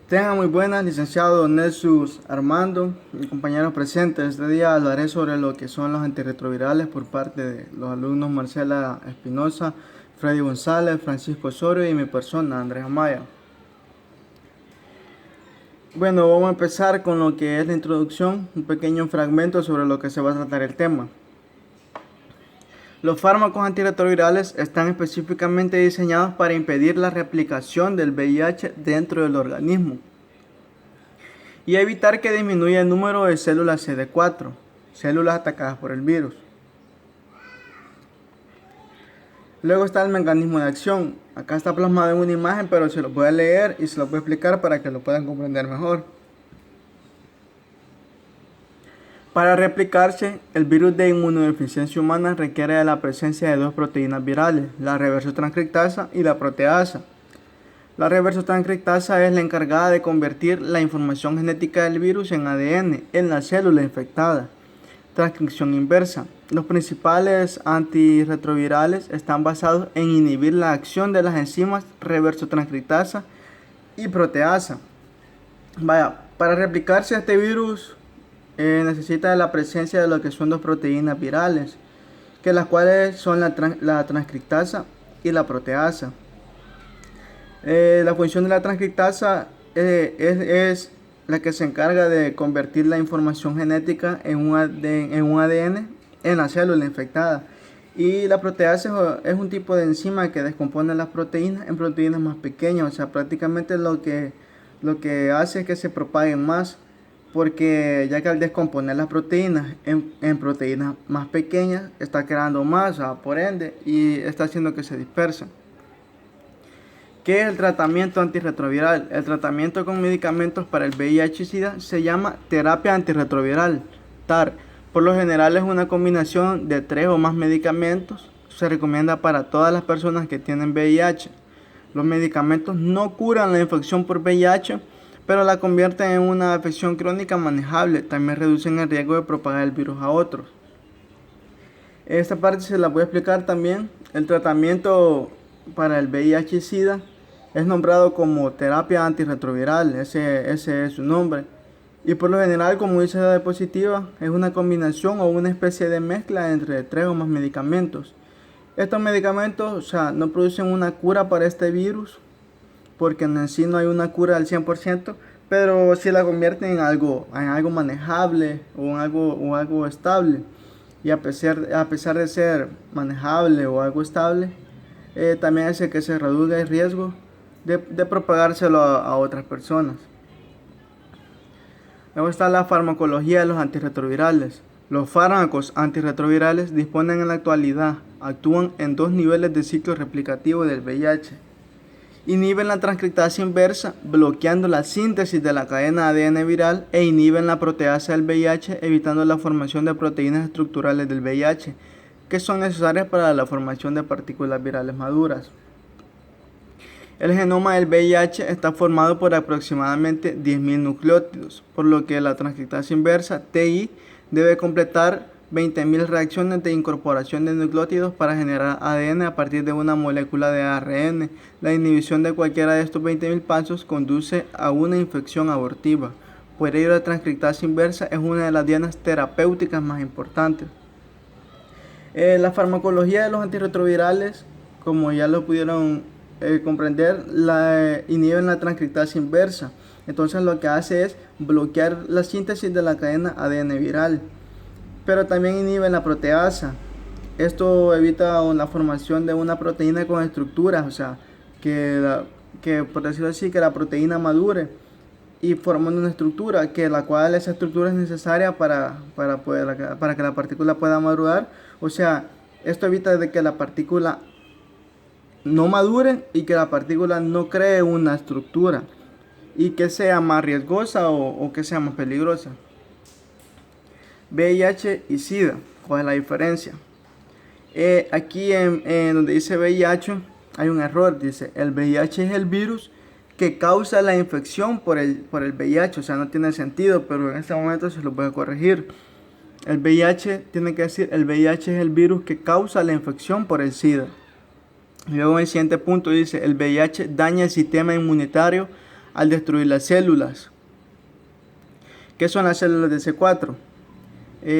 Tengan muy buenas, licenciado Nelsus Armando y compañeros presentes. Este día hablaré sobre lo que son los antirretrovirales por parte de los alumnos Marcela Espinosa, Freddy González, Francisco Osorio y mi persona, Andrés Amaya. Bueno, vamos a empezar con lo que es la introducción, un pequeño fragmento sobre lo que se va a tratar el tema. Los fármacos antirretrovirales están específicamente diseñados para impedir la replicación del VIH dentro del organismo y evitar que disminuya el número de células CD4, células atacadas por el virus. Luego está el mecanismo de acción. Acá está plasmado en una imagen, pero se lo voy a leer y se lo voy a explicar para que lo puedan comprender mejor. Para replicarse, el virus de inmunodeficiencia humana requiere de la presencia de dos proteínas virales, la reversotranscriptasa y la proteasa. La reversotranscriptasa es la encargada de convertir la información genética del virus en ADN en la célula infectada. Transcripción inversa. Los principales antirretrovirales están basados en inhibir la acción de las enzimas reversotranscriptasa y proteasa. Para replicarse este virus necesita de la presencia de lo que son dos proteínas virales, que las cuales son la transcriptasa y la proteasa. La función de la transcriptasa es la que se encarga de convertir la información genética en un ADN en la célula infectada. Y la proteasa es un tipo de enzima que descompone las proteínas en proteínas más pequeñas. O sea, prácticamente lo que hace es que se propaguen más, porque ya que al descomponer las proteínas en proteínas más pequeñas, está creando más, por ende, y está haciendo que se dispersen. ¿Qué es el tratamiento antirretroviral? El tratamiento con medicamentos para el VIH y SIDA se llama terapia antirretroviral, TAR. Por lo general es una combinación de 3 o más medicamentos. Se recomienda para todas las personas que tienen VIH. Los medicamentos no curan la infección por VIH, pero la convierten en una afección crónica manejable. También reducen el riesgo de propagar el virus a otros. Esta parte se la voy a explicar también. El tratamiento para el VIH y SIDA es nombrado como terapia antirretroviral, ese es su nombre. Y por lo general, como dice la diapositiva, es una combinación o una especie de mezcla entre 3 o más medicamentos. Estos medicamentos, no producen una cura para este virus, porque en sí no hay una cura al 100%, pero sí la convierten en algo manejable o en algo estable. Y a pesar de ser manejable o algo estable, también hace que se reduzca el riesgo de propagárselo a otras personas. Luego está la farmacología de los antirretrovirales. Los fármacos antirretrovirales disponen en la actualidad, actúan en 2 niveles de ciclo replicativo del VIH. Inhiben la transcriptasa inversa, bloqueando la síntesis de la cadena ADN viral, e inhiben la proteasa del VIH, evitando la formación de proteínas estructurales del VIH, que son necesarias para la formación de partículas virales maduras. El genoma del VIH está formado por aproximadamente 10.000 nucleótidos, por lo que la transcriptasa inversa, TI, debe completar 20.000 reacciones de incorporación de nucleótidos para generar ADN a partir de una molécula de ARN. La inhibición de cualquiera de estos 20.000 pasos conduce a una infección abortiva. Por ello, la transcriptasa inversa es una de las dianas terapéuticas más importantes. La farmacología de los antirretrovirales, como ya lo pudieron comprender, inhiben la transcriptasa inversa. Entonces lo que hace es bloquear la síntesis de la cadena ADN viral, pero también inhiben la proteasa. Esto evita la formación de una proteína con estructuras, o sea, que por decirlo así, que la proteína madure y formando una estructura, la cual esa estructura es necesaria para que la partícula pueda madurar. O sea, esto evita de que la partícula no madure y que la partícula no cree una estructura y que sea más riesgosa o que sea más peligrosa. VIH y SIDA, ¿cuál es la diferencia? Aquí en donde dice VIH hay un error, dice el VIH es el virus que causa la infección por el VIH, o sea, no tiene sentido, pero en este momento se lo voy a corregir. El VIH tiene que decir, el VIH es el virus que causa la infección por el SIDA. Luego en el siguiente punto dice, el VIH daña el sistema inmunitario al destruir las células. ¿Qué son las células de C4?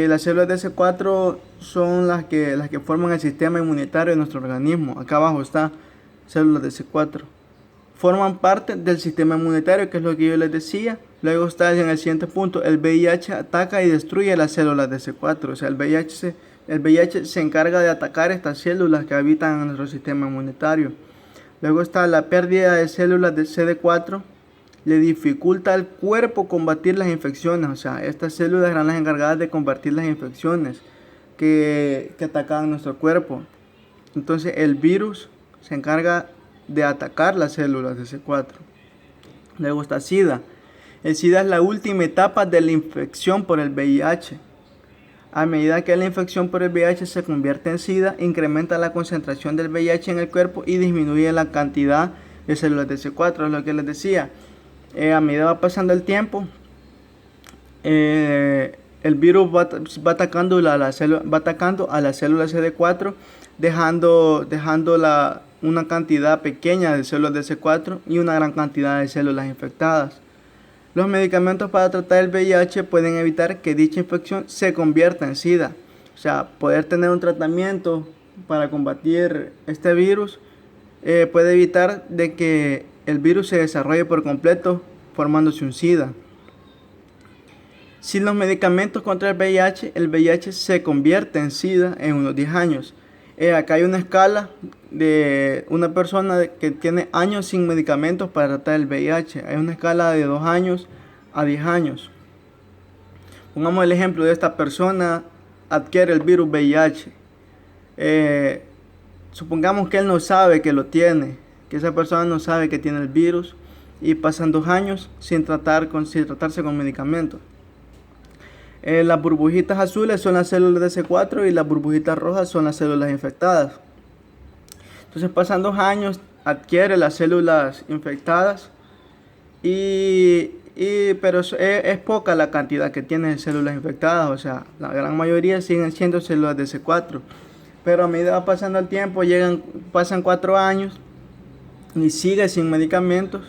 Las células de C4 son las que forman el sistema inmunitario de nuestro organismo. Acá abajo está células de C4. Forman parte del sistema inmunitario, que es lo que yo les decía. Luego está en el siguiente punto, el VIH ataca y destruye las células de C4. O sea, el VIH se encarga de atacar estas células que habitan en nuestro sistema inmunitario. Luego está la pérdida de células de CD4. Le dificulta al cuerpo combatir las infecciones. O sea, estas células eran las encargadas de combatir las infecciones que atacaban nuestro cuerpo. Entonces el virus se encarga de atacar las células de C4. Luego está SIDA. El SIDA es la última etapa de la infección por el VIH. A medida que la infección por el VIH se convierte en SIDA, incrementa la concentración del VIH en el cuerpo y disminuye la cantidad de células de C4. Es lo que les decía. A medida va pasando el tiempo, el virus va atacando a la célula CD4, dejando una cantidad pequeña de células de C4 y una gran cantidad de células infectadas. Los medicamentos para tratar el VIH pueden evitar que dicha infección se convierta en SIDA. O sea, poder tener un tratamiento para combatir este virus puede evitar de que el virus se desarrolle por completo, formándose un SIDA. Sin los medicamentos contra el VIH se convierte en SIDA en unos 10 años. Acá hay una escala de una persona que tiene años sin medicamentos para tratar el VIH. Hay una escala de 2 años a 10 años. Pongamos el ejemplo de esta persona adquiere el virus VIH. Supongamos que él no sabe que lo tiene, que esa persona no sabe que tiene el virus y pasan 2 años sin tratarse con medicamentos. Las burbujitas azules son las células de C4 y las burbujitas rojas son las células infectadas. Entonces pasan 2 años, adquiere las células infectadas, pero es poca la cantidad que tiene de células infectadas. O sea, la gran mayoría siguen siendo células de C4. Pero a medida que va pasando el tiempo, pasan 4 años y sigue sin medicamentos.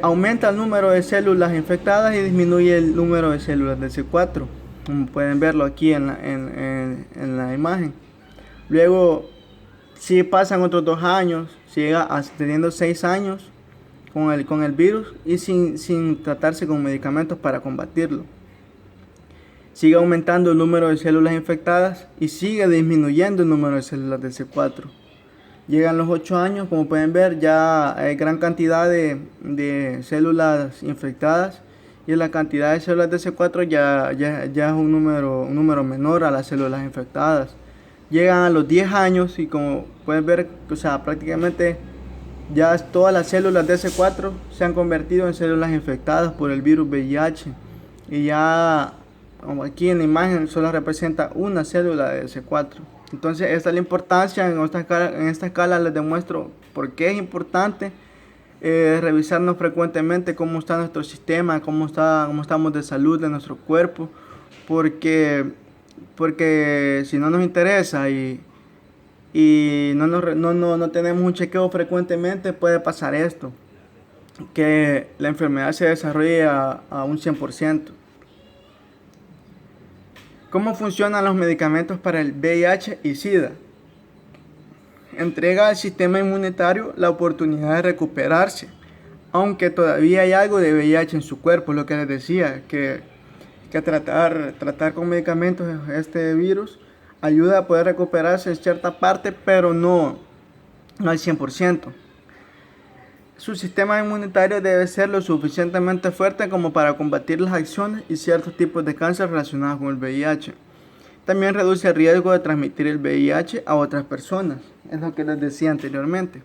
Aumenta el número de células infectadas y disminuye el número de células de C4, como pueden verlo aquí en la imagen. Luego, si pasan otros 2 años, sigue teniendo 6 años con el virus y sin tratarse con medicamentos para combatirlo. Sigue aumentando el número de células infectadas y sigue disminuyendo el número de células de C4. Llegan los 8 años, como pueden ver, ya hay gran cantidad de células infectadas y la cantidad de células de C4 ya es un número menor a las células infectadas. Llegan a los 10 años y como pueden ver, o sea, prácticamente ya todas las células de C4 se han convertido en células infectadas por el virus VIH. Y ya, como aquí en la imagen, solo representa una célula de C4. Entonces esta es la importancia. En esta escala les demuestro por qué es importante revisarnos frecuentemente cómo está nuestro sistema, cómo estamos de salud de nuestro cuerpo, porque si no nos interesa y no tenemos un chequeo frecuentemente, puede pasar esto, que la enfermedad se desarrolle a un 100%. ¿Cómo funcionan los medicamentos para el VIH y SIDA? Entrega al sistema inmunitario la oportunidad de recuperarse, aunque todavía hay algo de VIH en su cuerpo. Lo que les decía, que tratar con medicamentos este virus ayuda a poder recuperarse en cierta parte, pero no al 100%. Su sistema inmunitario debe ser lo suficientemente fuerte como para combatir las acciones y ciertos tipos de cáncer relacionados con el VIH. También reduce el riesgo de transmitir el VIH a otras personas. Es lo que les decía anteriormente.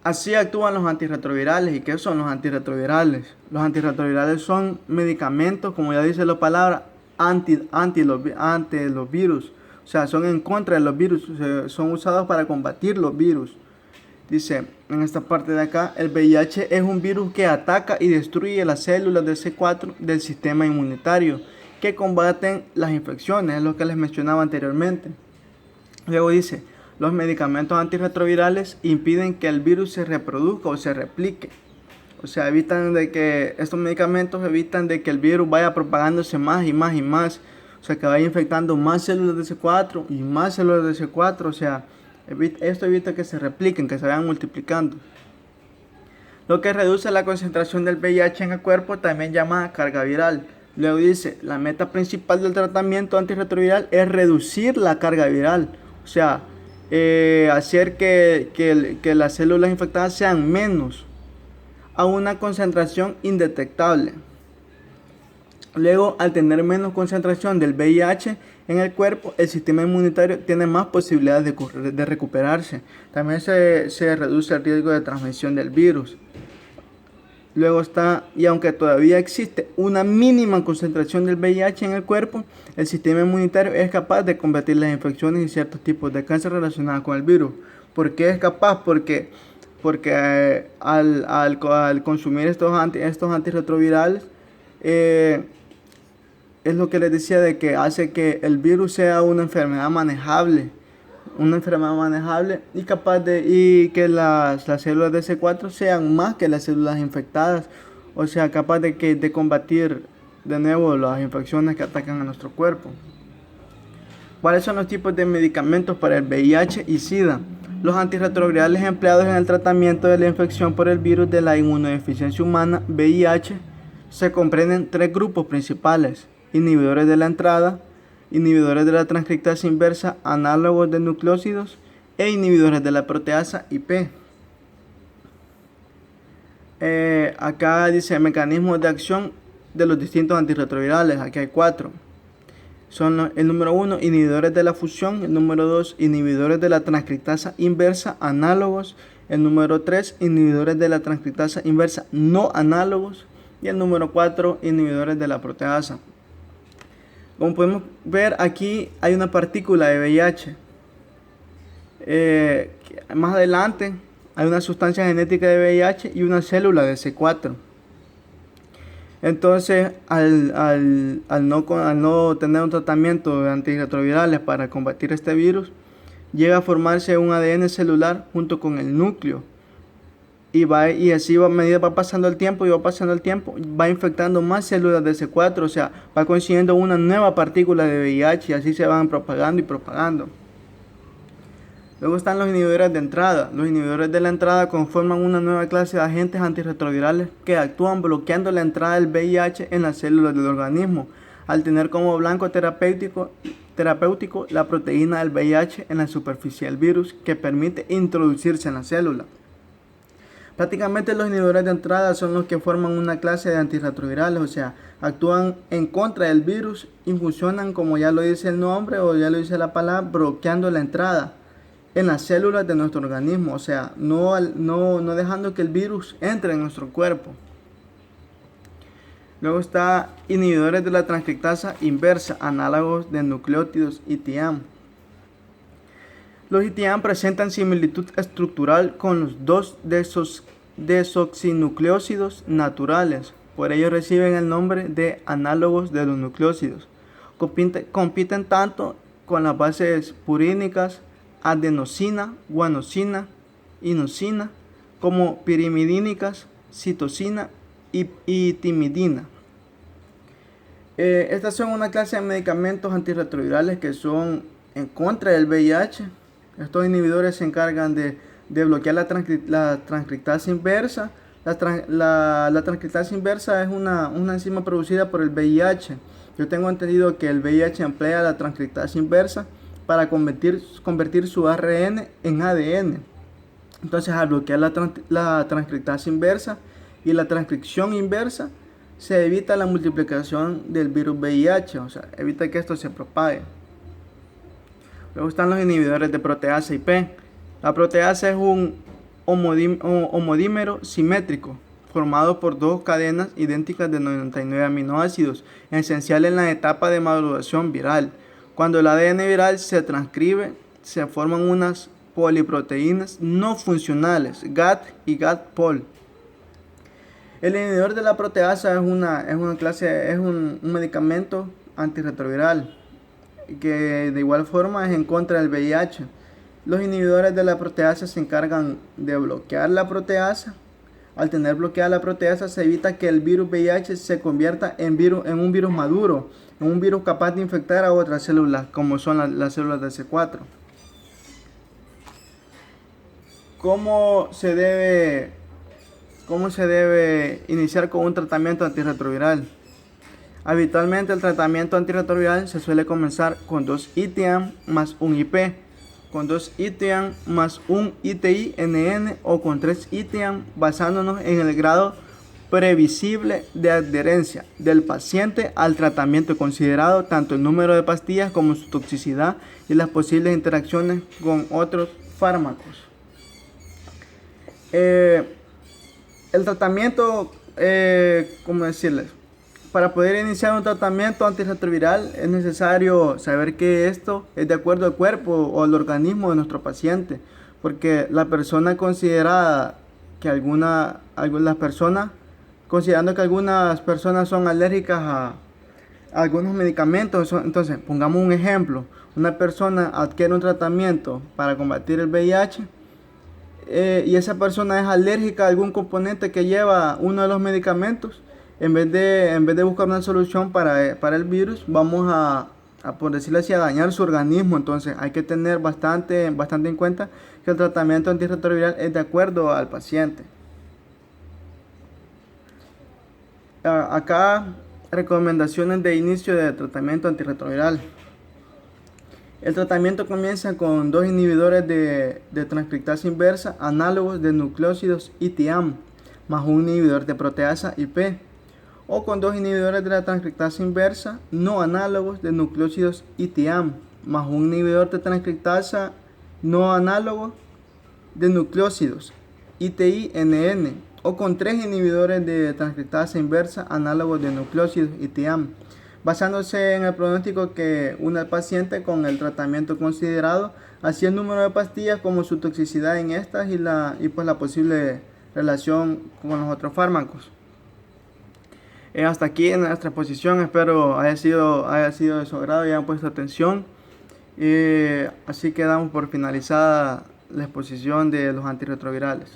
Así actúan los antirretrovirales. ¿Y qué son los antirretrovirales? Los antirretrovirales son medicamentos, como ya dice la palabra, ante los virus. O sea, son en contra de los virus. Son usados para combatir los virus. Dice en esta parte de acá, el VIH es un virus que ataca y destruye las células de C4 del sistema inmunitario que combaten las infecciones, es lo que les mencionaba anteriormente. Luego dice, Los medicamentos antirretrovirales impiden que el virus se reproduzca o se replique. O sea, estos medicamentos evitan de que el virus vaya propagándose más y más y más. O sea, que vaya infectando más células de C4 y más células de C4. O sea, esto evita que se repliquen, que se vayan multiplicando. Lo que reduce la concentración del VIH en el cuerpo, también llamada carga viral. Luego dice, la meta principal del tratamiento antirretroviral es reducir la carga viral. O sea, hacer que las células infectadas sean menos a una concentración indetectable. Luego, al tener menos concentración del VIH en el cuerpo, el sistema inmunitario tiene más posibilidades de recuperarse. También se reduce el riesgo de transmisión del virus. Luego está, y aunque todavía existe una mínima concentración del VIH en el cuerpo, el sistema inmunitario es capaz de combatir las infecciones y ciertos tipos de cáncer relacionados con el virus. ¿Por qué es capaz? Porque al consumir estos antirretrovirales, es lo que les decía, de que hace que el virus sea una enfermedad manejable y y que las células de C4 sean más que las células infectadas, o sea, capaz de combatir de nuevo las infecciones que atacan a nuestro cuerpo. ¿Cuáles son los tipos de medicamentos para el VIH y SIDA? Los antirretrovirales empleados en el tratamiento de la infección por el virus de la inmunodeficiencia humana, VIH, se comprenden tres grupos principales: inhibidores de la entrada, inhibidores de la transcriptasa inversa, análogos de nucleósidos e inhibidores de la proteasa IP. Acá dice mecanismos de acción de los distintos antirretrovirales. Aquí hay 4. Son el número 1, inhibidores de la fusión; el número 2, inhibidores de la transcriptasa inversa análogos; el número 3, inhibidores de la transcriptasa inversa no análogos; y el número 4, inhibidores de la proteasa. Como podemos ver, aquí hay una partícula de VIH. Más adelante hay una sustancia genética de VIH y una célula de C4. Entonces, al no tener un tratamiento de antirretrovirales para combatir este virus, llega a formarse un ADN celular junto con el núcleo. Y así a medida va pasando el tiempo, va infectando más células de C4, o sea, va consiguiendo una nueva partícula de VIH y así se van propagando y propagando. Luego están los inhibidores de entrada. Los inhibidores de la entrada conforman una nueva clase de agentes antirretrovirales que actúan bloqueando la entrada del VIH en las células del organismo, al tener como blanco terapéutico la proteína del VIH en la superficie del virus, que permite introducirse en la célula. Prácticamente los inhibidores de entrada son los que forman una clase de antirretrovirales, o sea, actúan en contra del virus y funcionan, como ya lo dice el nombre o ya lo dice la palabra, bloqueando la entrada en las células de nuestro organismo, o sea, no dejando que el virus entre en nuestro cuerpo. Luego está inhibidores de la transcriptasa inversa, análogos de nucleótidos ITAM. Los ITAM presentan similitud estructural con los dos desoxinucleósidos naturales, por ello reciben el nombre de análogos de los nucleósidos. Compiten tanto con las bases purínicas adenosina, guanosina, inosina, como pirimidínicas, citosina y timidina. Estas son una clase de medicamentos antirretrovirales que son en contra del VIH. Estos inhibidores se encargan de bloquear la transcriptasa inversa. La transcriptasa inversa es una enzima producida por el VIH. Yo tengo entendido que el VIH emplea la transcriptasa inversa para convertir su ARN en ADN. Entonces, al bloquear la transcriptasa inversa y la transcripción inversa, se evita la multiplicación del virus VIH, o sea, evita que esto se propague. Luego están los inhibidores de proteasa IP. La proteasa es un homodímero simétrico formado por dos cadenas idénticas de 99 aminoácidos, esencial en la etapa de maduración viral. Cuando el ADN viral se transcribe, se forman unas poliproteínas no funcionales, GAT y GAT-POL. El inhibidor de la proteasa es un medicamento antirretroviral que de igual forma es en contra del VIH. Los inhibidores de la proteasa se encargan de bloquear la proteasa. Al tener bloqueada la proteasa se evita que el virus VIH se convierta en un virus maduro, en un virus capaz de infectar a otras células, como son las células de C4. ¿Cómo se debe iniciar con un tratamiento antirretroviral? Habitualmente el tratamiento antirretroviral se suele comenzar con 2 ITIAM más 1 IP, con 2 ITIAM más 1 ITI-NN o con 3 ITIAM, basándonos en el grado previsible de adherencia del paciente al tratamiento, considerado tanto el número de pastillas como su toxicidad y las posibles interacciones con otros fármacos. El tratamiento, ¿cómo decirles? Para poder iniciar un tratamiento antirretroviral es necesario saber que esto es de acuerdo al cuerpo o al organismo de nuestro paciente, porque la persona considerada que considerando que algunas personas son alérgicas a algunos medicamentos, entonces pongamos un ejemplo, una persona adquiere un tratamiento para combatir el VIH y esa persona es alérgica a algún componente que lleva uno de los medicamentos. En vez de buscar una solución para el virus, vamos a por decirlo así, a dañar su organismo. Entonces hay que tener bastante en cuenta que el tratamiento antirretroviral es de acuerdo al paciente. Acá recomendaciones de inicio de tratamiento antirretroviral. El tratamiento comienza con 2 inhibidores de transcriptasa inversa análogos de nucleósidos ITIAM más un inhibidor de proteasa IP, o con 2 inhibidores de la transcriptasa inversa no análogos de nucleósidos ITIAM más un inhibidor de transcriptasa no análogo de nucleósidos ITI-NN, o con 3 inhibidores de transcriptasa inversa análogos de nucleósidos ITIAM, basándose en el pronóstico que une al paciente con el tratamiento considerado, así el número de pastillas como su toxicidad en estas y pues la posible relación con los otros fármacos. Hasta aquí en nuestra exposición, espero haya sido de su agrado y hayan puesto atención. Así que damos por finalizada la exposición de los antirretrovirales.